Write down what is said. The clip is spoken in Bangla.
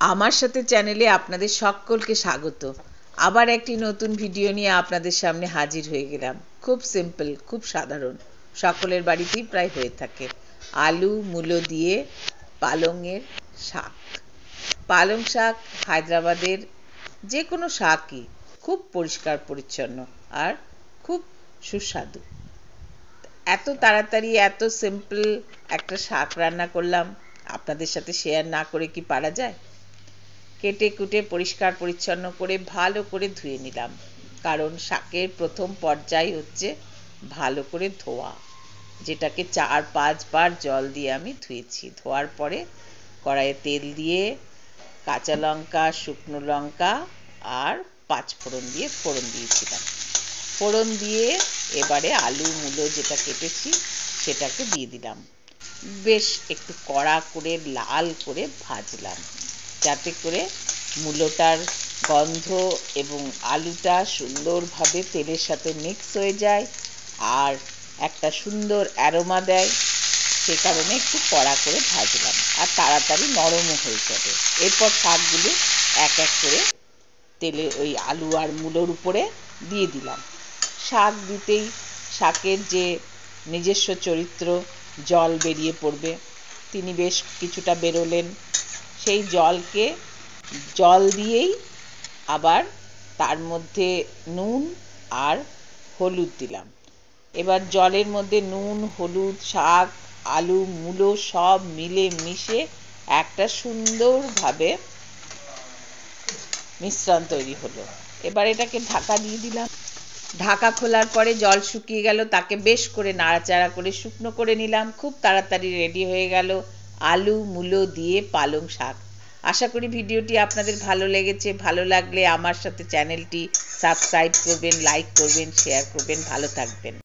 আমার সাথে চ্যানেলে আপনাদের সকলকে স্বাগত। আবার একটি নতুন ভিডিও নিয়ে আপনাদের সামনে হাজির হয়ে গেলাম। খুব সিম্পল, খুব সাধারণ, সকলের বাড়িতেই প্রায় হয়ে থাকে। আলু মূলো দিয়ে পালংয়ের শাক। পালং শাক হায়দ্রাবাদের যে কোনো শাকই খুব পরিষ্কার পরিচ্ছন্ন আর খুব সুস্বাদু। এত তাড়াতাড়ি এত সিম্পল একটা শাক রান্না করলাম, আপনাদের সাথে শেয়ার না করে কি পারা যায়? কেটে কুটে পরিষ্কার পরিচ্ছন্ন করে ভালো করে ধুয়ে নিলাম, কারণ শাকের প্রথম পর্যায় হচ্ছে ভালো করে ধোয়া, যেটাকে 4-5 বার জল দিয়ে আমি ধুয়েছি। ধোয়ার পরে কড়াইয়ে তেল দিয়ে কাঁচা লঙ্কা, শুকনো লঙ্কা আর 5 ফোড়ন দিয়ে ফোড়ন দিয়েছিলাম। ফোড়ন দিয়ে এবারে আলু মূলো যেটা কেটেছি সেটাকে দিয়ে দিলাম। বেশ একটু কড়া করে লাল করে ভাজলাম, যাতে করে মূলোটার গন্ধ এবং আলুটা সুন্দরভাবে তেলের সাথে মিক্স হয়ে যায় আর একটা সুন্দর অ্যারোমা দেয়। সে কারণে একটু কড়া করে ভাজলাম, আর তাড়াতাড়ি নরমও হয়ে যাবে। এরপর শাকগুলো এক এক করে তেলে ওই আলু আর মূলোর উপরে দিয়ে দিলাম। শাক দিতেই শাকের যে নিজস্ব চরিত্র, জল বেরিয়ে পড়বে। তিনি বেশ কিছুটা বেরোলেন। সেই জল দিয়েই আবার তার মধ্যে নুন আর হলুদ দিলাম। এবার জলের মধ্যে নুন, হলুদ, শাক, আলু, মূলো সব মিলে মিশে একটা সুন্দরভাবে মিশ্রণ তৈরি হলো। এবার এটাকে ঢাকা দিয়ে দিলাম। ঢাকা খোলার পরে জল শুকিয়ে গেল, তাকে বেশ করে নাড়াচাড়া করে শুকনো করে নিলাম। খুব তাড়াতাড়ি রেডি হয়ে গেল আলু মূলো দিয়ে পালং শাক। আশা করি ভিডিওটি আপনাদের ভালো লেগেছে। ভালো লাগলে আমার সাথে চ্যানেলটি সাবস্ক্রাইব করবেন, লাইক করবেন, শেয়ার করবেন। ভালো থাকবেন।